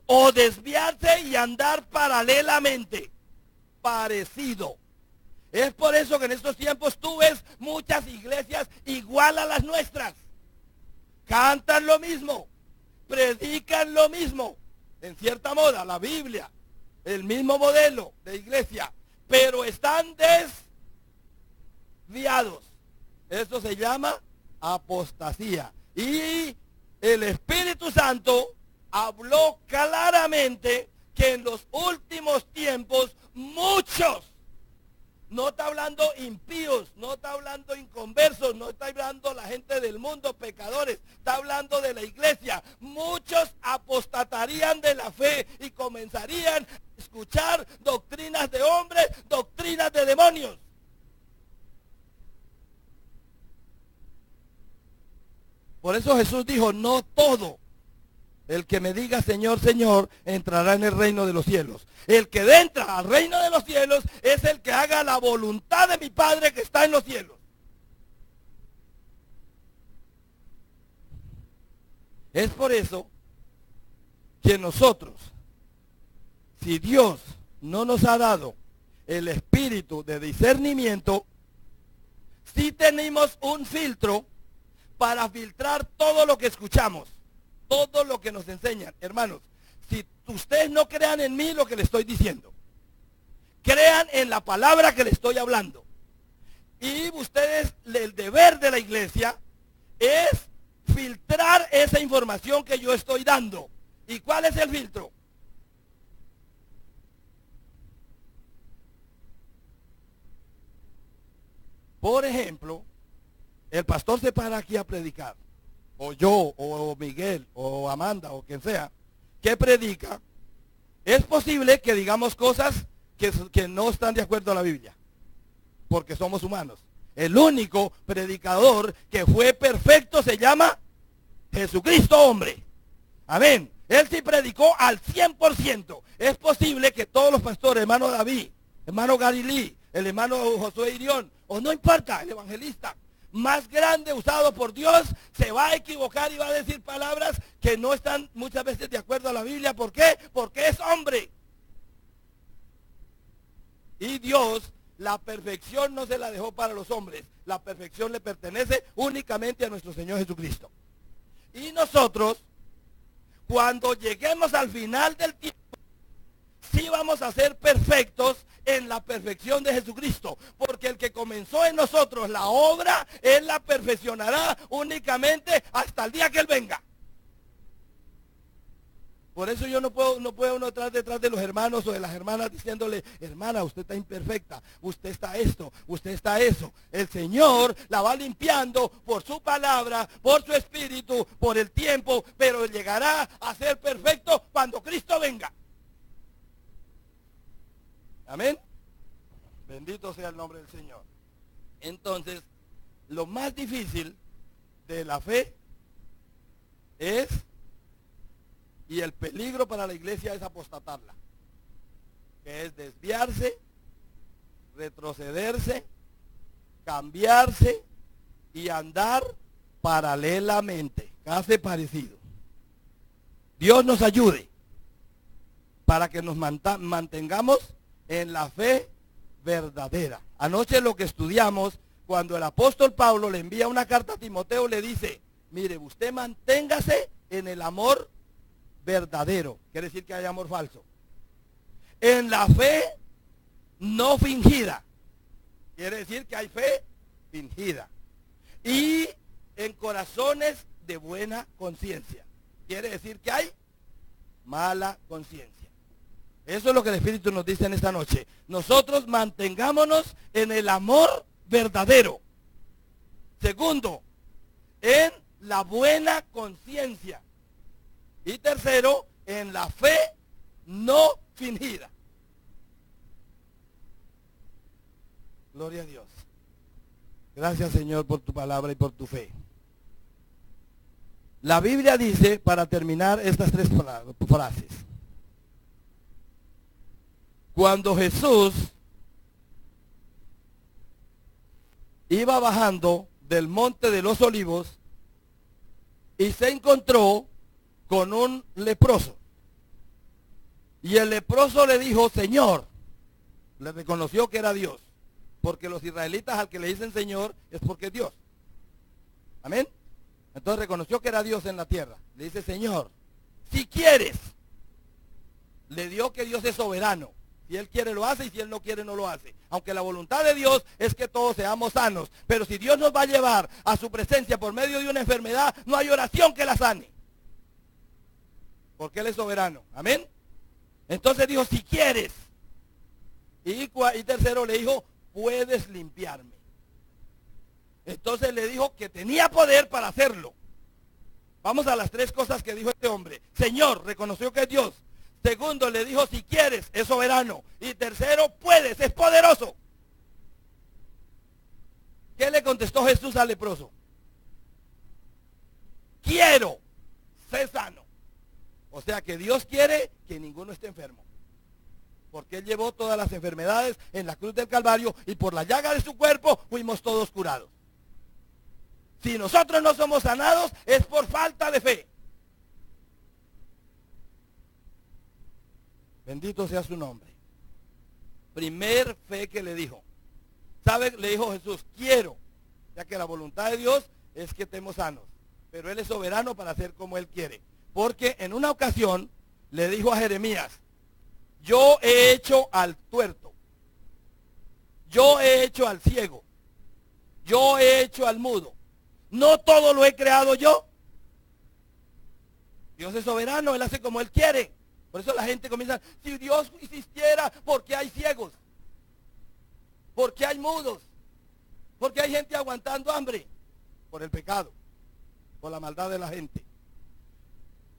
o desviarse y andar paralelamente, parecido. Es por eso que en estos tiempos tú ves muchas iglesias igual a las nuestras. Cantan lo mismo, predican lo mismo, en cierta moda, la Biblia, el mismo modelo de iglesia, pero están desviados. Eso se llama apostasía. Y el Espíritu Santo habló claramente que en los últimos tiempos muchos, no está hablando impíos, no está hablando inconversos, no está hablando la gente del mundo, pecadores, está hablando de la iglesia. Muchos apostatarían de la fe y comenzarían a escuchar doctrinas de hombres, doctrinas de demonios. Por eso Jesús dijo, no todo el que me diga Señor, Señor, entrará en el reino de los cielos. El que entra al reino de los cielos es el que haga la voluntad de mi Padre que está en los cielos. Es por eso que nosotros, si Dios no nos ha dado el espíritu de discernimiento, sí tenemos un filtro para filtrar todo lo que escuchamos, todo lo que nos enseñan. Hermanos, si ustedes no crean en mí lo que les estoy diciendo, crean en la palabra que les estoy hablando. Y ustedes, el deber de la iglesia es filtrar esa información que yo estoy dando. ¿Y cuál es el filtro? Por ejemplo, el pastor se para aquí a predicar, o yo, o Miguel, o Amanda, o quien sea, que predica, Es posible que digamos cosas que no están de acuerdo a la Biblia, porque somos humanos. El único predicador que fue perfecto se llama Jesucristo, hombre. Amén. Él sí predicó al 100%. Es posible que todos los pastores, hermano David, hermano Galilí, el hermano Josué Irión, o no importa, el evangelista más grande usado por Dios, se va a equivocar y va a decir palabras que no están muchas veces de acuerdo a la Biblia. ¿Por qué? Porque es hombre. Y Dios, la perfección no se la dejó para los hombres. La perfección le pertenece únicamente a nuestro Señor Jesucristo. Y nosotros, cuando lleguemos al final del tiempo, sí vamos a ser perfectos en la perfección de Jesucristo. Porque el que comenzó en nosotros la obra, Él la perfeccionará únicamente hasta el día que Él venga. Por eso yo no puedo uno estar detrás de los hermanos o de las hermanas diciéndole, hermana, usted está imperfecta, usted está esto, usted está eso. El Señor la va limpiando por su palabra, por su espíritu, por el tiempo, pero llegará a ser perfecto cuando Cristo venga. Amén. Bendito sea el nombre del Señor. Entonces, lo más difícil de la fe es, y el peligro para la iglesia es apostatarla, que es desviarse, retrocederse, cambiarse y andar paralelamente, casi parecido. Dios nos ayude para que nos mantengamos en la fe verdadera. Anoche lo que estudiamos, cuando el apóstol Pablo le envía una carta a Timoteo, le dice, mire, usted manténgase en el amor verdadero. Quiere decir que hay amor falso. En la fe no fingida. Quiere decir que hay fe fingida. Y en corazones de buena conciencia. Quiere decir que hay mala conciencia. Eso es lo que el Espíritu nos dice en esta noche. Nosotros mantengámonos en el amor verdadero. Segundo, en la buena conciencia. Y tercero, en la fe no fingida. Gloria a Dios. Gracias, Señor, por tu palabra y por tu fe. La Biblia dice, para terminar, estas tres frases. Cuando Jesús iba bajando del monte de los olivos y se encontró con un leproso. Y el leproso le dijo, Señor, le reconoció que era Dios. Porque los israelitas al que le dicen Señor es porque es Dios. Amén. Entonces reconoció que era Dios en la tierra. Le dice, Señor, si quieres. Le dio que Dios es soberano. Si Él quiere lo hace y si Él no quiere no lo hace. Aunque la voluntad de Dios es que todos seamos sanos. Pero si Dios nos va a llevar a su presencia por medio de una enfermedad, no hay oración que la sane. Porque Él es soberano. Amén. Entonces dijo, si quieres. Y tercero le dijo, puedes limpiarme. Entonces le dijo que tenía poder para hacerlo. Vamos a las tres cosas que dijo este hombre. Señor, reconoció que es Dios. Segundo, le dijo, si quieres, es soberano. Y tercero, puedes, es poderoso. ¿Qué le contestó Jesús al leproso? Quiero, sé sano. O sea que Dios quiere que ninguno esté enfermo. Porque Él llevó todas las enfermedades en la cruz del Calvario y por la llaga de su cuerpo fuimos todos curados. Si nosotros no somos sanados es por falta de fe. Bendito sea su nombre. Primer fe que le dijo. ¿Sabe? Le dijo Jesús, quiero. Ya que la voluntad de Dios es que estemos sanos. Pero Él es soberano para hacer como Él quiere. Porque en una ocasión le dijo a Jeremías, yo he hecho al tuerto. Yo he hecho al ciego. Yo he hecho al mudo. No todo lo he creado yo. Dios es soberano, Él hace como Él quiere. Por eso la gente comienza, si Dios existiera, ¿por qué hay ciegos? ¿Por qué hay mudos? ¿Por qué hay gente aguantando hambre? Por el pecado, por la maldad de la gente.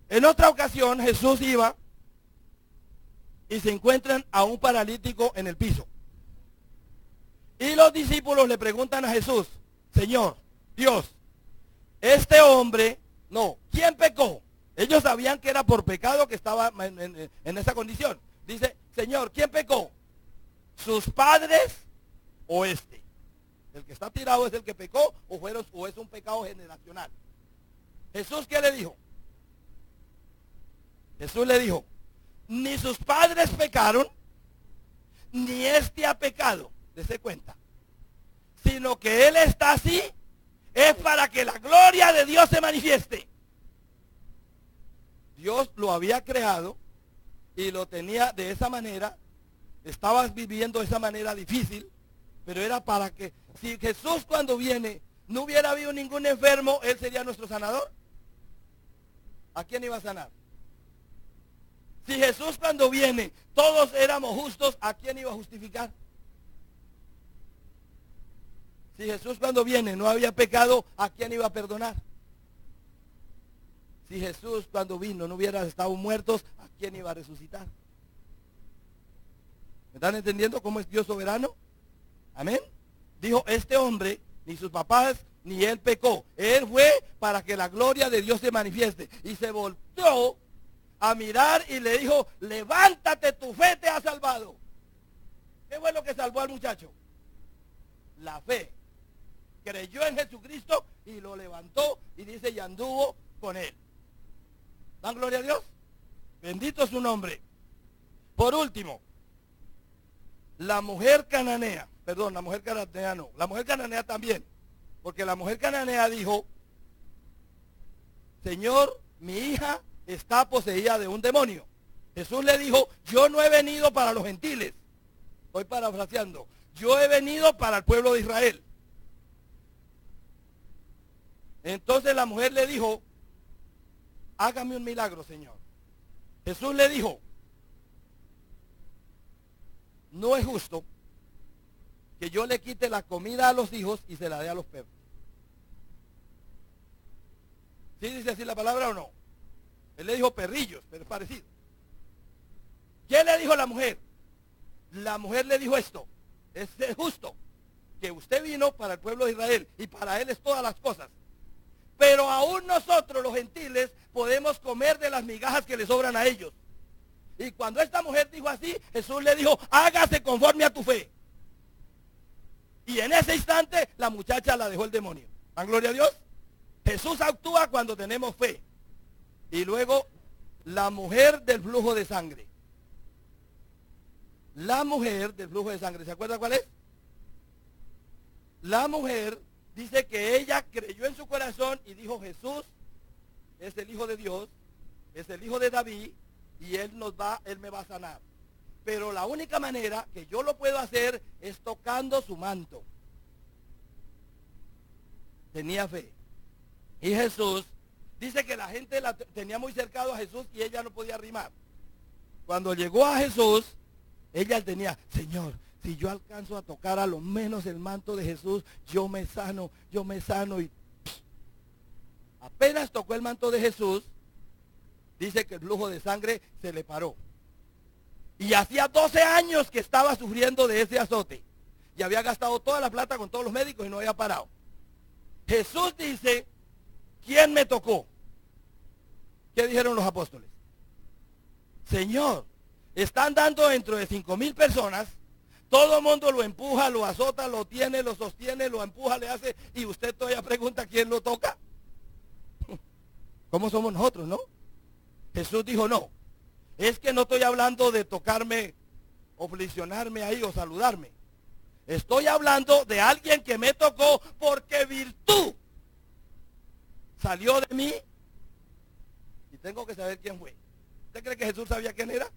En otra ocasión Jesús iba y se encuentran a un paralítico en el piso. Y los discípulos le preguntan a Jesús, Señor, Dios, este hombre, no, ¿quién pecó? Ellos sabían que era por pecado que estaba en esa condición. Dice, Señor, ¿quién pecó? ¿Sus padres o este? El que está tirado es el que pecó o es un pecado generacional. Jesús, ¿qué le dijo? Jesús le dijo, ni sus padres pecaron, ni este ha pecado, dése cuenta, sino que él está así, es para que la gloria de Dios se manifieste. Dios lo había creado y lo tenía de esa manera, estabas viviendo de esa manera difícil, pero era para que, si Jesús cuando viene no hubiera habido ningún enfermo, él sería nuestro sanador. ¿A quién iba a sanar? Si Jesús cuando viene, todos éramos justos, ¿a quién iba a justificar? Si Jesús cuando viene no había pecado, ¿a quién iba a perdonar? Si Jesús cuando vino no hubiera estado muertos, ¿a quién iba a resucitar? ¿Me están entendiendo cómo es Dios soberano? Amén. Dijo, este hombre, ni sus papás, ni él pecó. Él fue para que la gloria de Dios se manifieste. Y se volteó a mirar y le dijo, levántate, tu fe te ha salvado. ¿Qué fue lo que salvó al muchacho? La fe. Creyó en Jesucristo y lo levantó y dice, y anduvo con él. ¿Dan gloria a Dios? Bendito es su nombre. Por último, la mujer cananea, perdón, la mujer cananea no, la mujer cananea también, porque la mujer cananea dijo, Señor, mi hija está poseída de un demonio. Jesús le dijo, yo no he venido para los gentiles, estoy parafraseando, yo he venido para el pueblo de Israel. Entonces la mujer le dijo, hágame un milagro, Señor. Jesús le dijo, no es justo que yo le quite la comida a los hijos y se la dé a los perros. ¿Sí dice así la palabra o no? Él le dijo perrillos, pero es parecido. ¿Qué le dijo la mujer? La mujer le dijo esto, es justo que usted vino para el pueblo de Israel y para él es todas las cosas. Pero aún nosotros los gentiles podemos comer de las migajas que le sobran a ellos. Y cuando esta mujer dijo así, Jesús le dijo, hágase conforme a tu fe. Y en ese instante la muchacha la dejó el demonio. ¿Dan gloria a Dios? Jesús actúa cuando tenemos fe. Y luego la mujer del flujo de sangre. La mujer del flujo de sangre, ¿se acuerda cuál es? La mujer dice que ella creyó en su corazón y dijo, Jesús es el Hijo de Dios, es el Hijo de David y Él me va a sanar. Pero la única manera que yo lo puedo hacer es tocando su manto. Tenía fe. Y Jesús dice que la gente la tenía muy cercado a Jesús y ella no podía arrimar. Cuando llegó a Jesús, ella tenía, Señor, si yo alcanzo a tocar a lo menos el manto de Jesús, yo me sano y apenas tocó el manto de Jesús, dice que el flujo de sangre se le paró. Y hacía 12 años que estaba sufriendo de ese azote. Y había gastado toda la plata con todos los médicos y no había parado. Jesús dice, ¿quién me tocó? ¿Qué dijeron los apóstoles? Señor, están dando dentro de 5,000 personas. Todo el mundo lo empuja, lo azota, lo tiene, lo sostiene, lo empuja, le hace, y usted todavía pregunta quién lo toca. ¿Cómo somos nosotros, no? Jesús dijo, no, es que no estoy hablando de tocarme o flexionarme ahí o saludarme. Estoy hablando de alguien que me tocó porque virtud salió de mí y tengo que saber quién fue. ¿Usted cree que Jesús sabía quién era?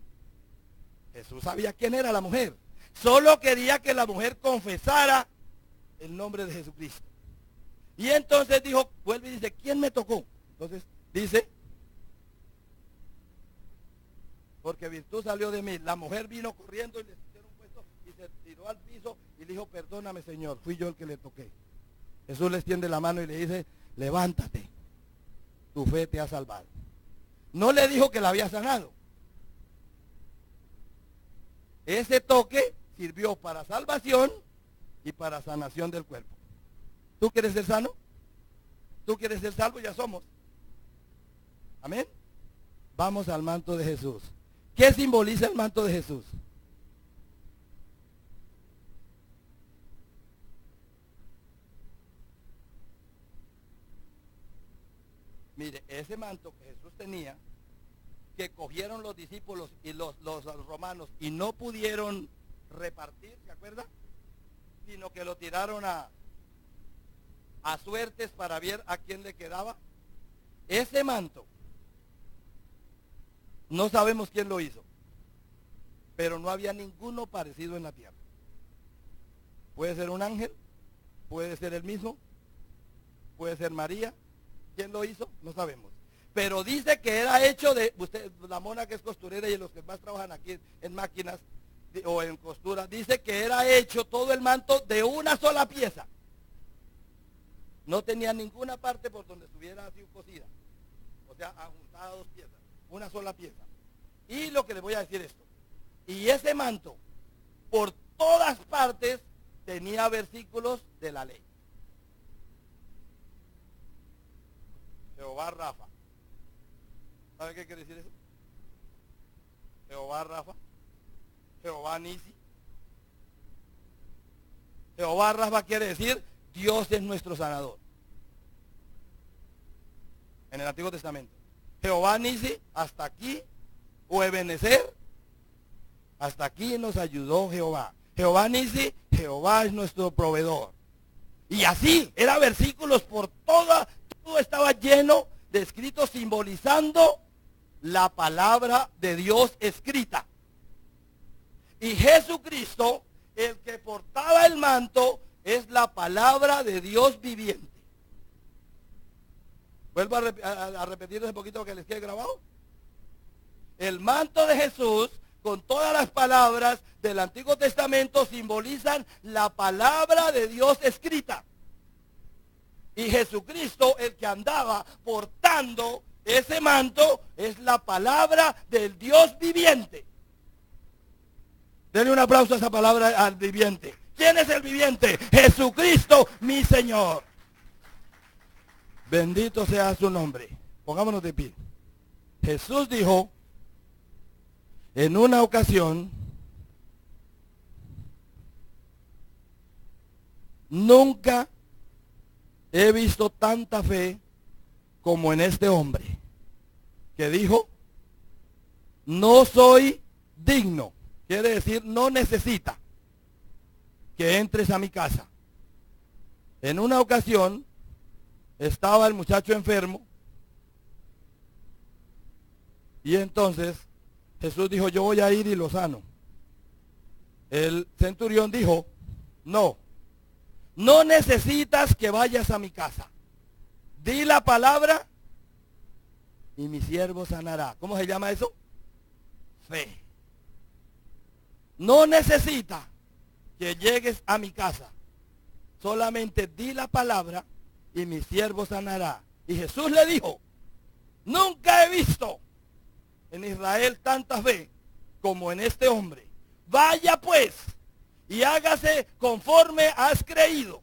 Jesús sabía quién era la mujer. Solo quería que la mujer confesara el nombre de Jesucristo. Y entonces dijo, vuelve y dice, ¿quién me tocó? Entonces dice, porque virtud salió de mí. La mujer vino corriendo y le pusieron un puesto y se tiró al piso y le dijo, perdóname, Señor, fui yo el que le toqué. Jesús le extiende la mano y le dice, levántate, tu fe te ha salvado. No le dijo que la había sanado. Ese toque sirvió para salvación y para sanación del cuerpo. ¿Tú quieres ser sano? ¿Tú quieres ser salvo? Ya somos. Amén. Vamos al manto de Jesús. ¿Qué simboliza el manto de Jesús? Mire, ese manto que Jesús tenía, que cogieron los discípulos y los romanos y no pudieron repartir, ¿se acuerda? Sino que lo tiraron a suertes para ver a quién le quedaba. Ese manto, no sabemos quién lo hizo, pero no había ninguno parecido en la tierra. Puede ser un ángel, puede ser el mismo, puede ser María. ¿Quién lo hizo? No sabemos. Pero dice que era hecho de, usted, la mona que es costurera y los que más trabajan aquí en máquinas o en costura, dice que era hecho todo el manto de una sola pieza. No tenía ninguna parte por donde estuviera así cosida. O sea, ajustada dos piezas, una sola pieza. Y lo que les voy a decir esto. Y ese manto, por todas partes, tenía versículos de la ley. Jehová Rafa. ¿Sabe qué quiere decir eso? Jehová Rafa. Jehová Nisi. Jehová Rafa quiere decir Dios es nuestro sanador. En el Antiguo Testamento. Jehová Nisi, hasta aquí, o Ebenezer, hasta aquí nos ayudó Jehová. Jehová Nisi, Jehová es nuestro proveedor. Y así, eran versículos por todo estaba lleno de escritos simbolizando la palabra de Dios escrita. Y Jesucristo, el que portaba el manto, es la palabra de Dios viviente. Vuelvo a repetir un poquito lo que les quede grabado. El manto de Jesús, con todas las palabras del Antiguo Testamento, simbolizan la palabra de Dios escrita. Y Jesucristo, el que andaba portando ese manto, es la palabra del Dios viviente. Denle un aplauso a esa palabra al viviente. ¿Quién es el viviente? Jesucristo, mi Señor. Bendito sea su nombre. Pongámonos de pie. Jesús dijo en una ocasión, nunca he visto tanta fe como en este hombre, que dijo, no soy digno, quiere decir no necesita que entres a mi casa. En una ocasión estaba el muchacho enfermo y entonces Jesús dijo, yo voy a ir y lo sano. El centurión dijo, no necesitas que vayas a mi casa. Di la palabra y mi siervo sanará. ¿Cómo se llama eso? Fe. No necesita que llegues a mi casa. Solamente di la palabra y mi siervo sanará. Y Jesús le dijo, nunca he visto en Israel tanta fe como en este hombre. Vaya pues y hágase conforme has creído.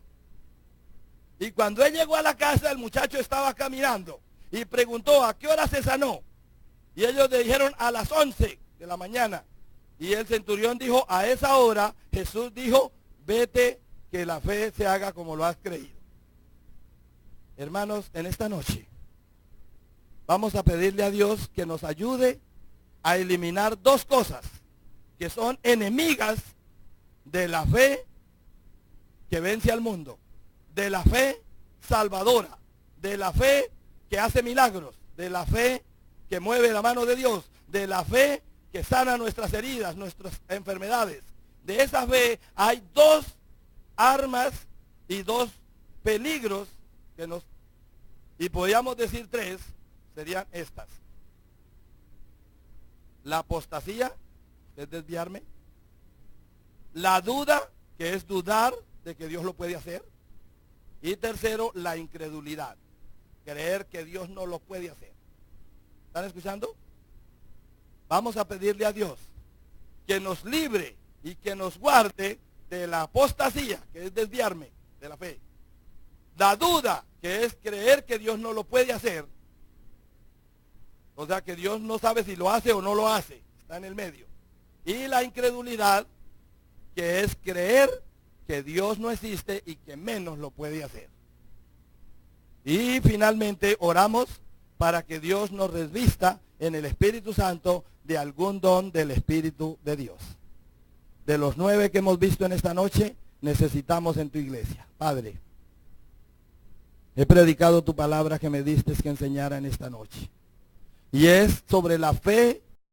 Y cuando él llegó a la casa, el muchacho estaba caminando y preguntó, ¿a qué hora se sanó? Y ellos le dijeron, a las 11 de la mañana. Y el centurión dijo, a esa hora, Jesús dijo, vete, que la fe se haga como lo has creído. Hermanos, en esta noche vamos a pedirle a Dios que nos ayude a eliminar dos cosas que son enemigas de la fe que vence al mundo, de la fe salvadora, de la fe que hace milagros, de la fe que mueve la mano de Dios, de la fe que sana nuestras heridas, nuestras enfermedades. De esa fe hay dos armas y dos peligros que nos, y podríamos decir tres, serían estas. La apostasía, es desviarme. La duda, que es dudar de que Dios lo puede hacer. Y tercero, la incredulidad, creer que Dios no lo puede hacer. ¿Están escuchando? Vamos a pedirle a Dios que nos libre y que nos guarde de la apostasía, que es desviarme de la fe. La duda, que es creer que Dios no lo puede hacer. O sea, que Dios no sabe si lo hace o no lo hace. Está en el medio. Y la incredulidad, que es creer que Dios no existe y que menos lo puede hacer. Y finalmente oramos para que Dios nos revista en el Espíritu Santo de algún don del Espíritu de Dios. De los 9 que hemos visto en esta noche, necesitamos en tu iglesia. Padre, he predicado tu palabra que me diste que enseñara en esta noche. Y es sobre la fe